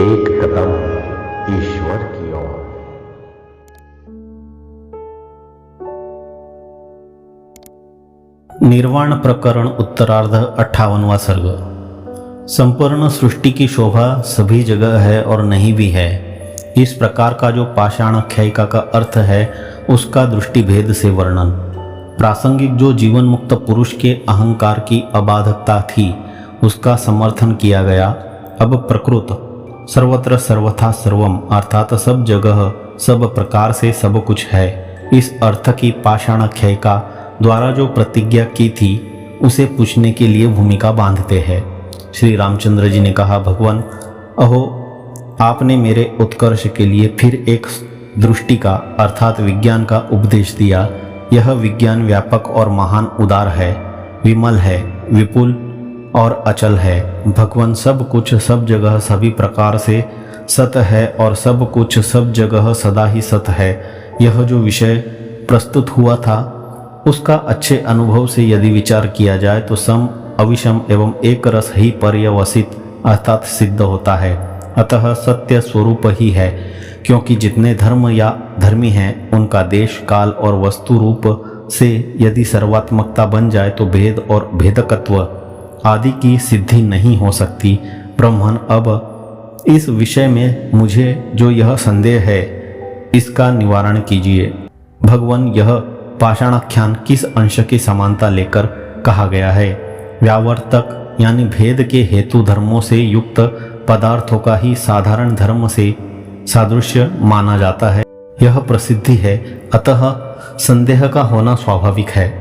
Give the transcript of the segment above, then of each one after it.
एक कदम ईश्वर की ओर। निर्वाण प्रकरण उत्तरार्ध 58वां सर्ग। संपूर्ण सृष्टि की शोभा सभी जगह है और नहीं भी है। इस प्रकार का जो पाषाण ख्यायिका का अर्थ है उसका दृष्टि भेद से वर्णन। प्रासंगिक जो जीवन मुक्त पुरुष के अहंकार की अबाधकता थी उसका समर्थन किया गया। अब प्रकृत सर्वत्र सर्वथा सर्वम अर्थात सब जगह सब प्रकार से सब कुछ है, इस अर्थ की पाषाण ख्यायिका द्वारा जो प्रतिज्ञा की थी उसे पूछने के लिए भूमिका बांधते हैं। श्री रामचंद्र जी ने कहा, भगवान अहो, आपने मेरे उत्कर्ष के लिए फिर एक दृष्टि का अर्थात विज्ञान का उपदेश दिया। यह विज्ञान व्यापक और महान उदार है, विमल है, विपुल और अचल है। भगवान सब कुछ सब जगह सभी प्रकार से सत है और सब कुछ सब जगह सदा ही सत है। यह जो विषय प्रस्तुत हुआ था उसका अच्छे अनुभव से यदि विचार किया जाए तो सम अविषम एवं एक रस ही पर्यवसित अर्थात सिद्ध होता है। अतः सत्य स्वरूप ही है, क्योंकि जितने धर्म या धर्मी हैं उनका देश काल और वस्तु रूप से यदि सर्वात्मकता बन जाए तो भेद और भेदकत्व आदि की सिद्धि नहीं हो सकती। ब्रह्मन, अब इस विषय में मुझे जो यह संदेह है इसका निवारण कीजिए। भगवान, यह पाषाणाख्यान किस अंश की समानता लेकर कहा गया है? व्यावर्तक यानी भेद के हेतु धर्मों से युक्त पदार्थों का ही साधारण धर्म से सादृश्य माना जाता है, यह प्रसिद्धि है, अतः संदेह का होना स्वाभाविक है।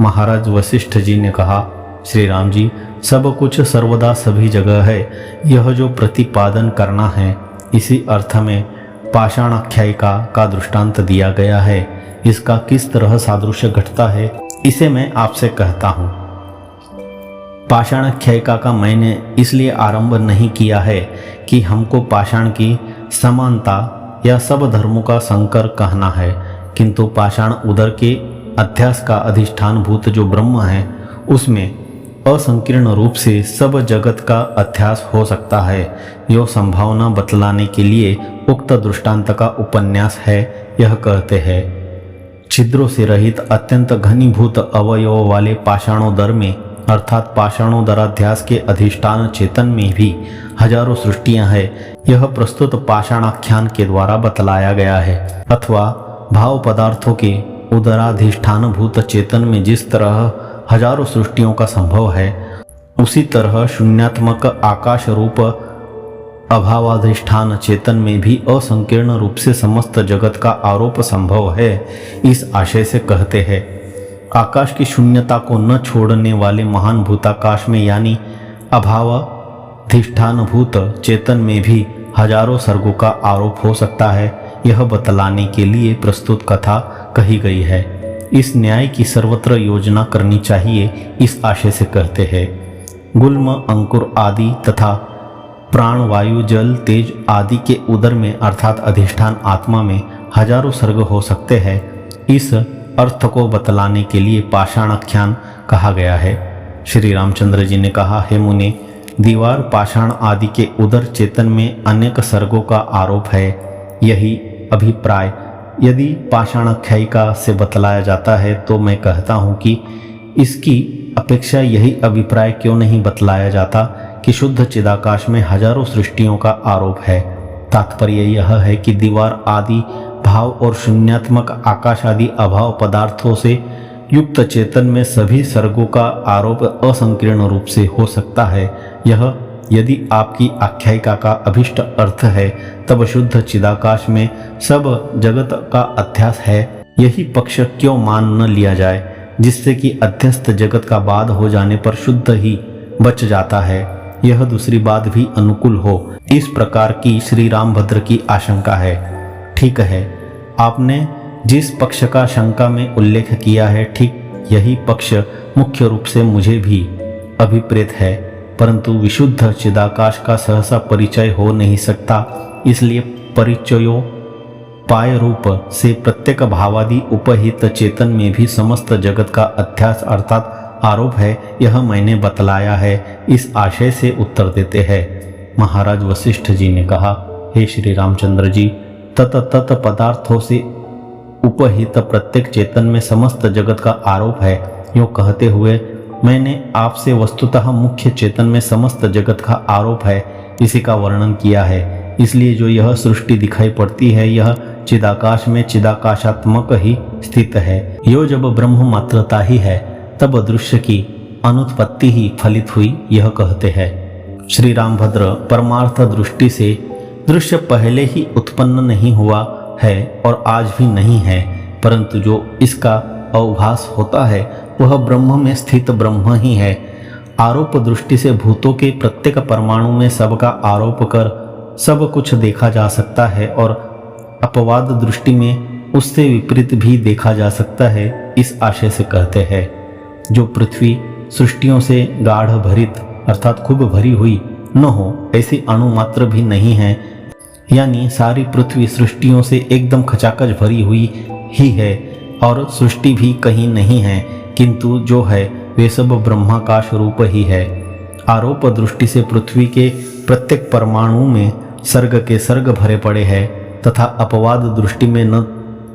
महाराज वशिष्ठ जी ने कहा, श्री राम जी, सब कुछ सर्वदा सभी जगह है, यह जो प्रतिपादन करना है इसी अर्थ में पाषाणाख्यायिका का दृष्टांत दिया गया है। इसका किस तरह सादृश्य घटता है इसे मैं आपसे कहता हूँ। पाषाणाख्यायिका का मैंने इसलिए आरंभ नहीं किया है कि हमको पाषाण की समानता या सब धर्मों का संकर कहना है, किंतु पाषाण उदर के अध्यास का अधिष्ठान भूत जो ब्रह्म है उसमें असंकीर्ण रूप से सब जगत का अध्यास हो सकता है। यो संभावना बतलाने के लिए उक्त दृष्टांत का उपन्यास है। यह कहते हैं, छिद्रों से रहित अत्यंत घनीभूत अवयवों वाले पाषाणोदर में अर्थात पाषाणोदराध्यास के अधिष्ठान चेतन में भी हजारों सृष्टियां हैं। यह प्रस्तुत पाषाणाख्यान के द्वारा बतलाया गया है। अथवा भाव पदार्थों के उदराधिष्ठान भूत चेतन में जिस तरह हजारों सृष्टियों का संभव है, उसी तरह शून्यात्मक आकाश रूप अभावाधिष्ठान चेतन में भी असंकीर्ण रूप से समस्त जगत का आरोप संभव है। इस आशय से कहते हैं, आकाश की शून्यता को न छोड़ने वाले महान भूताकाश में यानी अभावाधिष्ठान भूत चेतन में भी हजारों सर्गों का आरोप हो सकता है। यह बतलाने के लिए प्रस्तुत कथा कही गई है। इस न्याय की सर्वत्र योजना करनी चाहिए, इस आशय से कहते हैं। गुल्म, अंकुर आदि तथा प्राण, वायु, जल, तेज आदि के उदर में अर्थात अधिष्ठान आत्मा में हजारों सर्ग हो सकते हैं। इस अर्थ को बतलाने के लिए पाषाणाख्यान कहा गया है। श्री रामचंद्र जी ने कहा, हे मुने, दीवार, पाषाण आदि के उदर चेतन में अनेक सर्गों का आरोप है। यही अभिप्राय यदि पाषाणाख्यायिका से बतलाया जाता है तो मैं कहता हूँ कि इसकी अपेक्षा यही अभिप्राय क्यों नहीं बतलाया जाता कि शुद्ध चिदाकाश में हजारों सृष्टियों का आरोप है। तात्पर्य यह है कि दीवार आदि भाव और शून्यात्मक आकाश आदि अभाव पदार्थों से युक्त चेतन में सभी सर्गों का आरोप असंकीर्ण रूप से हो सकता है। यह यदि आपकी आख्यायिका का अभिष्ट अर्थ है तब शुद्ध चिदाकाश में सब जगत का अध्यास है। यही पक्ष क्यों मान न लिया जाए, जिससे कि अध्यस्त जगत का बाध हो जाने पर शुद्ध ही बच जाता है। यह दूसरी बात भी अनुकूल हो, इस प्रकार की श्री रामभद्र की आशंका है। ठीक है, आपने जिस पक्ष का शंका में उल्लेख किया है, ठीक यही पक्ष मुख्य रूप से मुझे भी अभिप्रेत है, परंतु विशुद्ध चिदाकाश का सहसा परिचय हो नहीं सकता। इसलिए परिचयोपाय रूप से प्रत्येक भावादि उपहित चेतन में भी समस्त जगत का अध्यास अर्थात आरोप है, यह मैंने बतलाया है। इस आशय से उत्तर देते हैं। महाराज वशिष्ठ जी ने कहा, हे श्री रामचंद्र जी, तत तत पदार्थों से उपहित प्रत्येक चेतन में समस्त जगत का आरोप है। यूँ कहते हुए मैंने आपसे वस्तुतः मुख्य चेतन में समस्त जगत का आरोप है इसी का वर्णन किया है। इसलिए जो यह सृष्टि दिखाई पड़ती है यह चिदाकाश में चिदाकाशात्मक ही स्थित है। यो जब ब्रह्म मात्रता ही है तब दृश्य की अनुत्पत्ति ही फलित हुई, यह कहते हैं। श्री रामभद्र परमार्थ दृष्टि से दृश्य पहले ही उत्पन्न नहीं हुआ है और आज भी नहीं है, परंतु जो इसका अवभास होता है वह ब्रह्म में स्थित ब्रह्म ही है। आरोप दृष्टि से भूतों के प्रत्येक परमाणु में सबका आरोप कर सब कुछ देखा जा सकता है और अपवाद दृष्टि में उससे विपरीत भी देखा जा सकता है। इस आशय से कहते हैं, जो पृथ्वी सृष्टियों से गाढ़ भरित अर्थात खूब भरी हुई न हो ऐसी अणु मात्र भी नहीं है, यानी सारी पृथ्वी सृष्टियों से एकदम खचाखच भरी हुई ही है और सृष्टि भी कहीं नहीं है, किंतु जो है वे सब ब्रह्माकाश रूप ही है। आरोप दृष्टि से पृथ्वी के प्रत्येक परमाणु में सर्ग के सर्ग भरे पड़े हैं तथा अपवाद दृष्टि में न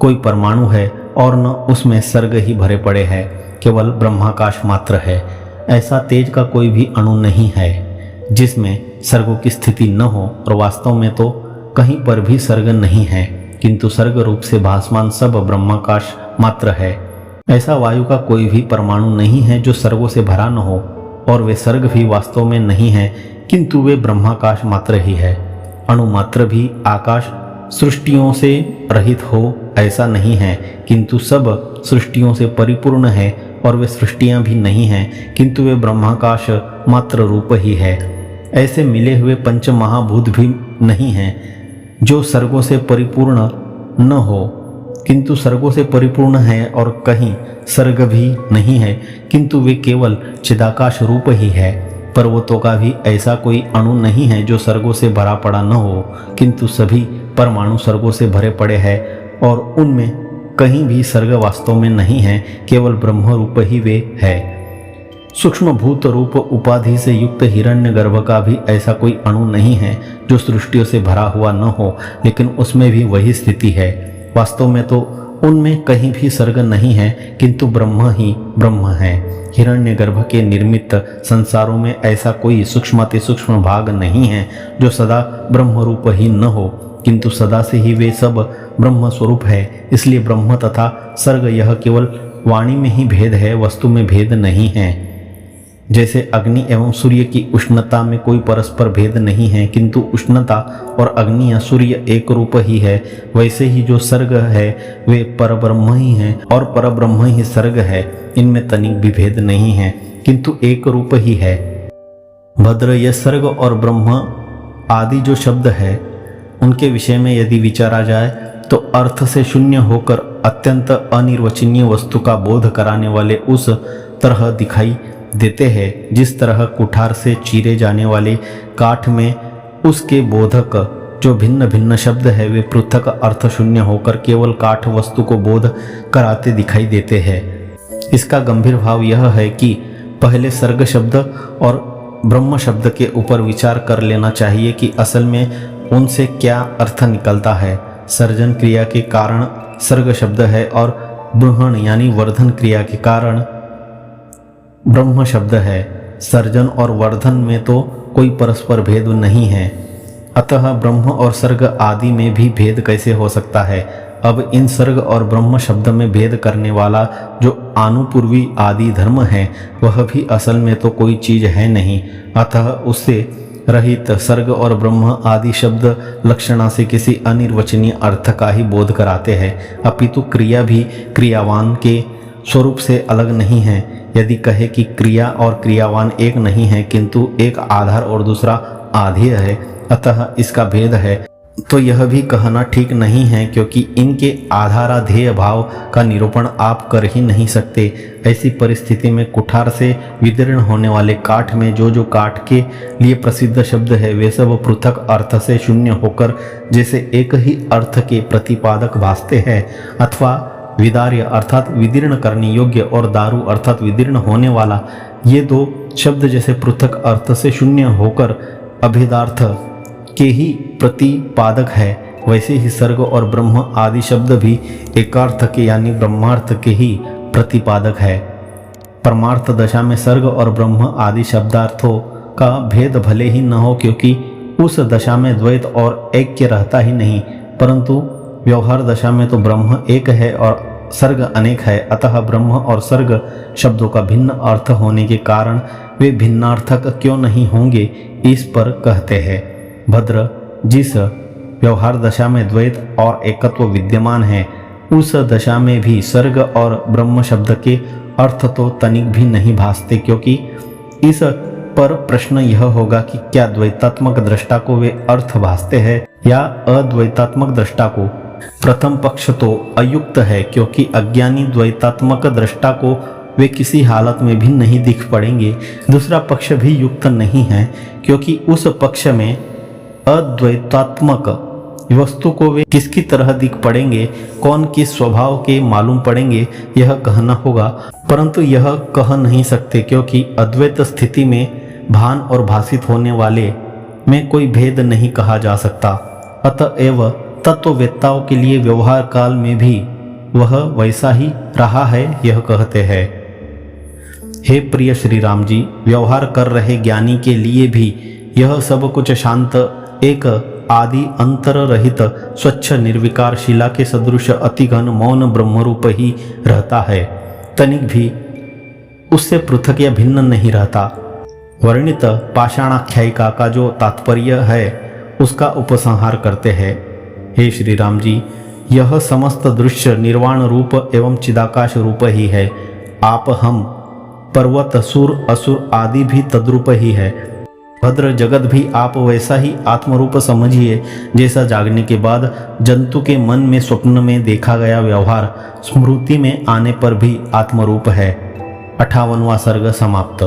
कोई परमाणु है और न उसमें सर्ग ही भरे पड़े हैं, केवल ब्रह्माकाश मात्र है। ऐसा तेज का कोई भी अणु नहीं है जिसमें सर्गों की स्थिति न हो और वास्तव में तो कहीं पर भी सर्ग नहीं है, किंतु सर्ग रूप से भासमान सब ब्रह्माकाश मात्र है। ऐसा वायु का कोई भी परमाणु नहीं है जो सर्गों से भरा न हो और वे सर्ग भी वास्तव में नहीं है, किंतु वे ब्रह्माकाश मात्र ही है। अणु मात्र भी आकाश सृष्टियों से रहित हो ऐसा नहीं है, किंतु सब सृष्टियों से परिपूर्ण है और वे सृष्टियां भी नहीं हैं, किंतु वे ब्रह्माकाश मात्र रूप ही है। ऐसे मिले हुए पंच महाभूत भी नहीं हैं जो सर्गों से परिपूर्ण न हो, किंतु सर्गों से परिपूर्ण है, और कहीं सर्ग भी नहीं है, किंतु वे केवल चिदाकाश रूप ही है। पर्वतों का भी ऐसा कोई अणु नहीं है जो सर्गों से भरा पड़ा न हो, किंतु सभी परमाणु सर्गों से भरे पड़े हैं और उनमें कहीं भी सर्ग वास्तव में नहीं है, केवल ब्रह्म रूप ही वे है। सूक्ष्म भूत रूप उपाधि से युक्त हिरण्यगर्भ का भी ऐसा कोई अणु नहीं है जो सृष्टियों से भरा हुआ न हो, लेकिन उसमें भी वही स्थिति है। वास्तव में तो उनमें कहीं भी सर्ग नहीं है, किंतु ब्रह्म ही ब्रह्म है। हिरण्यगर्भ के निर्मित संसारों में ऐसा कोई सूक्ष्माति सूक्ष्म भाग नहीं है जो सदा ब्रह्म रूप ही न हो, किंतु सदा से ही वे सब ब्रह्म स्वरूप है। इसलिए ब्रह्म तथा सर्ग यह केवल वाणी में ही भेद है, वस्तु में भेद नहीं है। जैसे अग्नि एवं सूर्य की उष्णता में कोई परस्पर भेद नहीं है, किंतु उष्णता और अग्नि या सूर्य एक रूप ही है, वैसे ही जो सर्ग है वे परब्रह्म ही हैं और परब्रह्म ही सर्ग है। इनमें तनिक भी भेद नहीं है, किंतु एक रूप ही है। भद्र, यह सर्ग और ब्रह्म आदि जो शब्द है उनके विषय में यदि विचारा जाए तो अर्थ से शून्य होकर अत्यंत अनिर्वचनीय वस्तु का बोध कराने वाले उस तरह दिखाई देते हैं जिस तरह कुठार से चीरे जाने वाले काठ में उसके बोधक जो भिन्न भिन्न शब्द है वे पृथक अर्थ शून्य होकर केवल काठ वस्तु को बोध कराते दिखाई देते हैं। इसका गंभीर भाव यह है कि पहले सर्ग शब्द और ब्रह्म शब्द के ऊपर विचार कर लेना चाहिए कि असल में उनसे क्या अर्थ निकलता है। सर्जन क्रिया के कारण सर्ग शब्द है और बृहण यानी वर्धन क्रिया के कारण ब्रह्म शब्द है। सर्जन और वर्धन में तो कोई परस्पर भेद नहीं है, अतः ब्रह्म और सर्ग आदि में भी भेद कैसे हो सकता है। अब इन सर्ग और ब्रह्म शब्द में भेद करने वाला जो आनुपूर्वी आदि धर्म है वह भी असल में तो कोई चीज है नहीं, अतः उससे रहित सर्ग और ब्रह्म आदि शब्द लक्षणा से किसी अनिर्वचनीय अर्थ का ही बोध कराते हैं, अपितु क्रिया भी क्रियावान के स्वरूप से अलग नहीं है। यदि कहे कि क्रिया और क्रियावान एक नहीं है किंतु एक आधार और दूसरा आधेय है, अतः इसका भेद है, तो यह भी कहना ठीक नहीं है, क्योंकि इनके आधाराधेय भाव का निरूपण आप कर ही नहीं सकते। ऐसी परिस्थिति में कुठार से विदीर्ण होने वाले काठ में जो काठ के लिए प्रसिद्ध शब्द है वे सब पृथक अर्थ से शून्य होकर जैसे एक ही अर्थ के प्रतिपादक भासते हैं, अथवा विदार्य अर्थात विदीर्ण करने योग्य और दारु अर्थात विदीर्ण होने वाला, ये दो शब्द जैसे पृथक अर्थ से शून्य होकर अभेदार्थ के ही प्रतिपादक है, वैसे ही सर्ग और ब्रह्म आदि शब्द भी एकार्थ के यानी ब्रह्मार्थ के ही प्रतिपादक है। परमार्थ दशा में सर्ग और ब्रह्म आदि शब्दार्थों का भेद भले ही न हो, क्योंकि उस दशा में द्वैत और ऐक्य रहता ही नहीं, परंतु व्यवहार दशा में तो ब्रह्म एक है और सर्ग अनेक है। अतः ब्रह्म और सर्ग शब्दों का भिन्न अर्थ होने के कारण वे भिन्नार्थक क्यों नहीं होंगे, इस पर कहते हैं। भद्र, जिस व्यवहार दशा में द्वैत और एकत्व विद्यमान है, उस दशा में भी सर्ग और ब्रह्म शब्द के अर्थ तो तनिक भी नहीं भासते, क्योंकि इस पर प्रश्न यह होगा कि क्या द्वैतात्मक दृष्टा को वे अर्थ भासते हैं या अद्वैतात्मक दृष्टा को। प्रथम पक्ष तो अयुक्त है, क्योंकि अज्ञानी द्वैतात्मक दृष्टा को वे किसी हालत में भी नहीं दिख पड़ेंगे। दूसरा पक्ष भी युक्त नहीं है, क्योंकि उस पक्ष में अद्वैतात्मक वस्तु को वे किसकी तरह दिख पड़ेंगे, कौन किस स्वभाव के मालूम पड़ेंगे, यह कहना होगा। परंतु यह कह नहीं सकते, क्योंकि अद्वैत स्थिति में भान और भासित होने वाले में कोई भेद नहीं कहा जा सकता। अतएव तत्ववेत्ताओं के लिए व्यवहार काल में भी वह वैसा ही रहा है, यह कहते हैं। हे प्रिय श्री राम जी, व्यवहार कर रहे ज्ञानी के लिए भी यह सब कुछ शांत, एक आदि अंतर रहित, स्वच्छ निर्विकार शिला के सदृश अतिघन मौन ब्रह्मरूप ही रहता है, तनिक भी उससे पृथक या भिन्न नहीं रहता। वर्णित पाषाणाख्यायिका का जो तात्पर्य है उसका उपसंहार करते हैं। हे श्री राम जी, यह समस्त दृश्य निर्वाण रूप एवं चिदाकाश रूप ही है। आप, हम, पर्वत, सुर, असुर आदि भी तद्रूप ही है। भद्र, जगत भी आप वैसा ही आत्मरूप समझिए, जैसा जागने के बाद जंतु के मन में स्वप्न में देखा गया व्यवहार स्मृति में आने पर भी आत्मरूप है। 58वां सर्ग समाप्त।